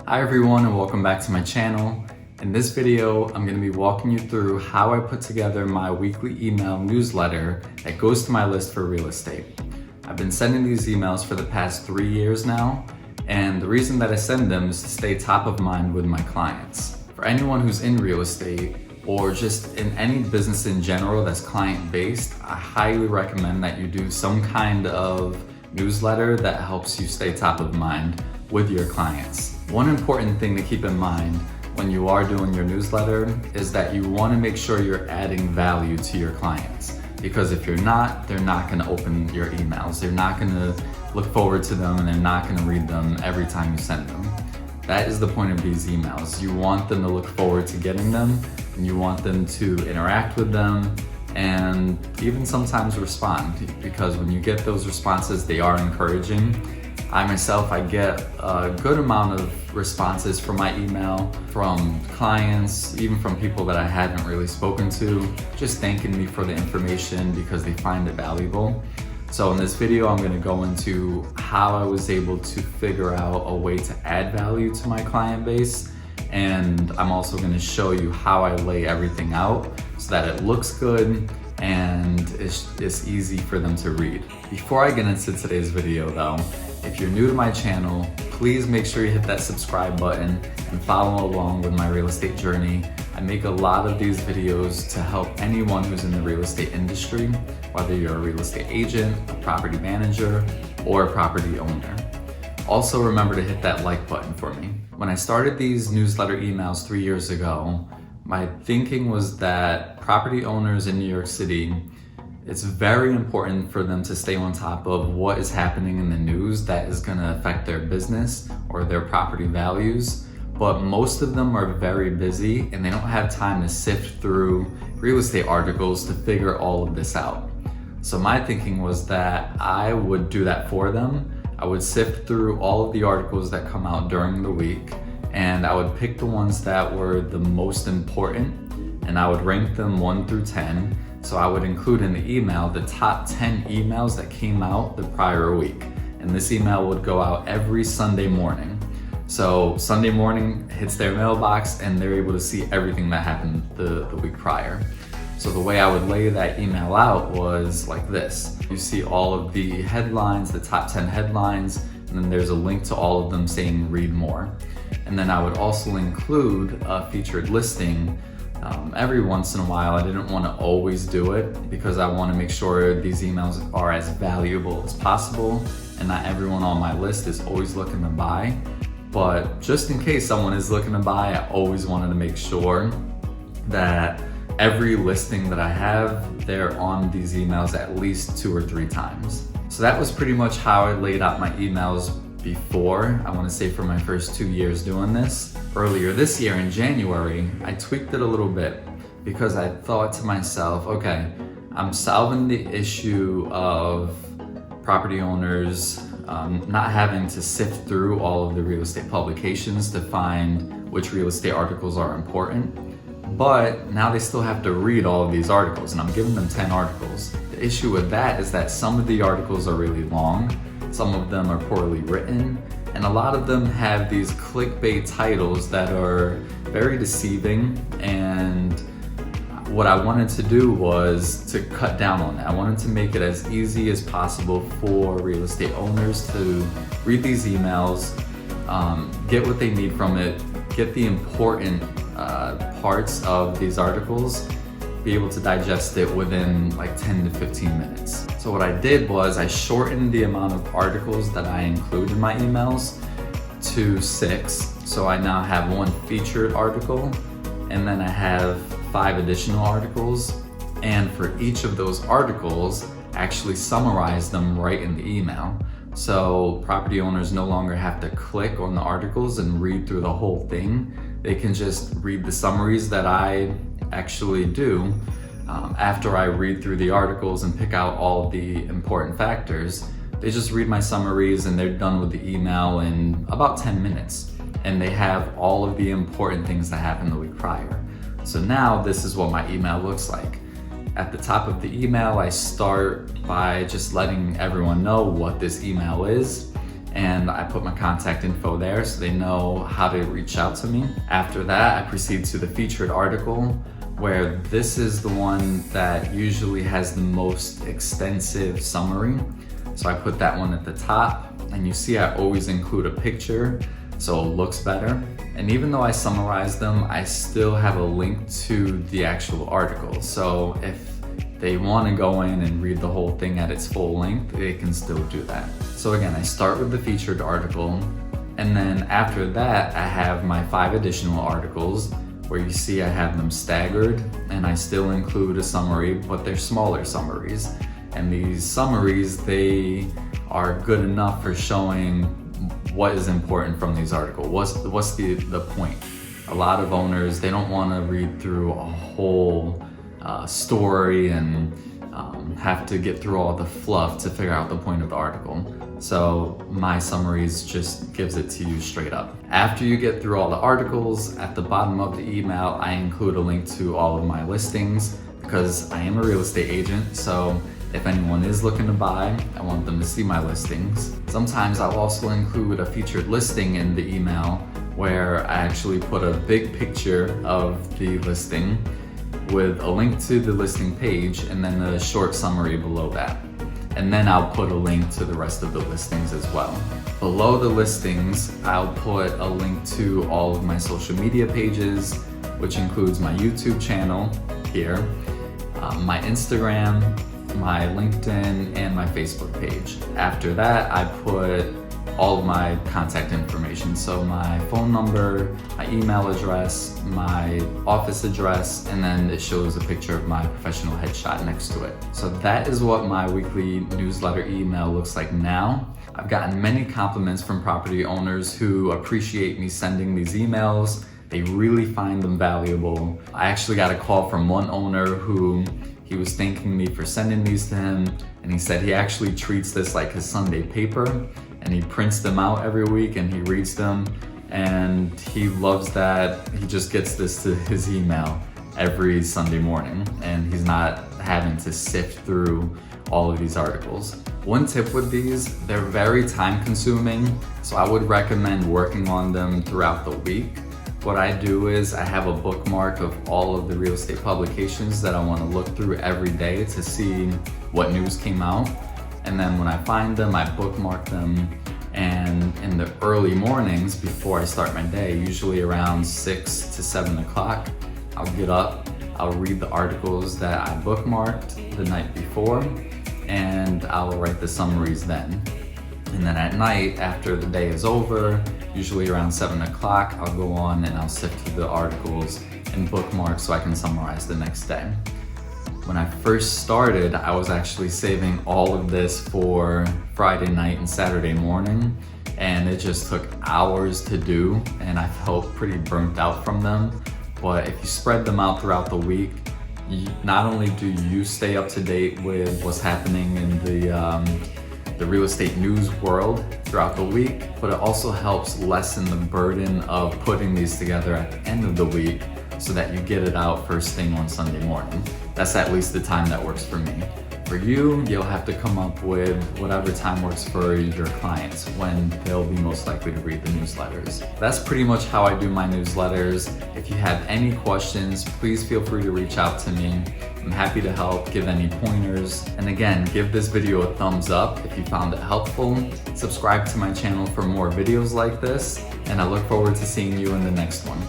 Hi everyone and welcome back to my channel. In this video, I'm going to be walking you through how I put together my weekly email newsletter that goes to my list for real estate. I've been sending these emails for the past 3 years now, and the reason that I send them is to stay top of mind with my clients. For anyone who's in real estate or just in any business in general that's client-based, I highly recommend that you do some kind of newsletter that helps you stay top of mind with your clients. One important thing to keep in mind when you are doing your newsletter is that you want to make sure you're adding value to your clients, because if you're not, they're not going to open your emails. They're not going to look forward to them and they're not going to read them every time you send them. That is the point of these emails. You want them to look forward to getting them, and you want them to interact with them and even sometimes respond, because when you get those responses, they are encouraging. I myself, I get a good amount of responses from my email, from clients, even from people that I haven't really spoken to, just thanking me for the information because they find it valuable. So in this video, I'm going to go into how I was able to figure out a way to add value to my client base. And I'm also going to show you how I lay everything out so that it looks good and it's easy for them to read. Before I get into today's video though, if you're new to my channel, please make sure you hit that subscribe button and follow along with my real estate journey. I make a lot of these videos to help anyone who's in the real estate industry, whether you're a real estate agent, a property manager, or a property owner. Also remember to hit that like button for me. When I started these newsletter emails 3 years ago, my thinking was that property owners in New York City, it's very important for them to stay on top of what is happening in the news that is going to affect their business or their property values. But most of them are very busy and they don't have time to sift through real estate articles to figure all of this out. So my thinking was that I would do that for them. I would sift through all of the articles that come out during the week, and I would pick the ones that were the most important, and I would rank them 1 through 10. So I would include in the email the top 10 emails that came out the prior week. And this email would go out every Sunday morning. So Sunday morning hits their mailbox and they're able to see everything that happened the week prior. So the way I would lay that email out was like this. You see all of the headlines, the top 10 headlines, and then there's a link to all of them saying read more. And then I would also include a featured listing. Every once in a while. I didn't want to always do it because I want to make sure these emails are as valuable as possible, and not everyone on my list is always looking to buy. But just in case someone is looking to buy, I always wanted to make sure that every listing that I have, they're on these emails at least 2 or 3 times. So that was pretty much how I laid out my emails before. I want to say for my first 2 years doing this. Earlier this year in January, I tweaked it a little bit because I thought to myself, okay, I'm solving the issue of property owners not having to sift through all of the real estate publications to find which real estate articles are important. But now they still have to read all of these articles, and I'm giving them 10 articles. The issue with that is that some of the articles are really long, some of them are poorly written, and a lot of them have these clickbait titles that are very deceiving. And what I wanted to do was to cut down on that. I wanted to make it as easy as possible for real estate owners to read these emails, get what they need from it, get the important parts of these articles, be able to digest it within like 10 to 15 minutes. So what I did was I shortened the amount of articles that I include in my emails to 6. So I now have 1 featured article, and then I have 5 additional articles. And for each of those articles, actually summarize them right in the email. So property owners no longer have to click on the articles and read through the whole thing. They can just read the summaries that I actually do after I read through the articles and pick out all the important factors. They just read my summaries and they're done with the email in about 10 minutes. And they have all of the important things that happened the week prior. So now this is what my email looks like. At the top of the email, I start by just letting everyone know what this email is. and I put my contact info there so they know how to reach out to me. After that, I proceed to the featured article, where this is the one that usually has the most extensive summary. So I put that one at the top, and you see I always include a picture so it looks better. And even though I summarize them, I still have a link to the actual article. So if they want to go in and read the whole thing at its full length, they can still do that. So again, I start with the featured article, and then after that, I have my 5 additional articles where you see I have them staggered, and I still include a summary, but they're smaller summaries. And these summaries, they are good enough for showing what is important from these articles. What's the point? A lot of owners, they don't want to read through a whole story and have to get through all the fluff to figure out the point of the article. So my summaries just gives it to you straight up. After you get through all the articles, at the bottom of the email, I include a link to all of my listings because I am a real estate agent. So if anyone is looking to buy, I want them to see my listings. Sometimes I'll also include a featured listing in the email where I actually put a big picture of the listing with a link to the listing page and then a short summary below that. And then I'll put a link to the rest of the listings as well. Below the listings, I'll put a link to all of my social media pages, which includes my YouTube channel here, my Instagram, my LinkedIn, and my Facebook page. After that, I put all of my contact information. So my phone number, my email address, my office address, and then it shows a picture of my professional headshot next to it. So that is what my weekly newsletter email looks like now. I've gotten many compliments from property owners who appreciate me sending these emails. They really find them valuable. I actually got a call from one owner who he was thanking me for sending these to him, and he said he actually treats this like his Sunday paper, and he prints them out every week and he reads them, and he loves that he just gets this to his email every Sunday morning and he's not having to sift through all of these articles. One tip with these, they're very time consuming, so I would recommend working on them throughout the week. What I do is I have a bookmark of all of the real estate publications that I want to look through every day to see what news came out. And then when I find them, I bookmark them. And in the early mornings before I start my day, usually around 6 to 7 o'clock, I'll get up, I'll read the articles that I bookmarked the night before, and I'll write the summaries then. And then at night, after the day is over, usually around 7 o'clock, I'll go on and I'll sift through the articles and bookmark so I can summarize the next day. When I first started, I was actually saving all of this for Friday night and Saturday morning, and it just took hours to do, and I felt pretty burnt out from them. But if you spread them out throughout the week, not only do you stay up to date with what's happening in the real estate news world throughout the week, but it also helps lessen the burden of putting these together at the end of the week so that you get it out first thing on Sunday morning. That's at least the time that works for me. For you, you'll have to come up with whatever time works for your clients when they'll be most likely to read the newsletters. That's pretty much how I do my newsletters. If you have any questions, please feel free to reach out to me. I'm happy to help, give any pointers. And again, give this video a thumbs up if you found it helpful. Subscribe to my channel for more videos like this, and I look forward to seeing you in the next one.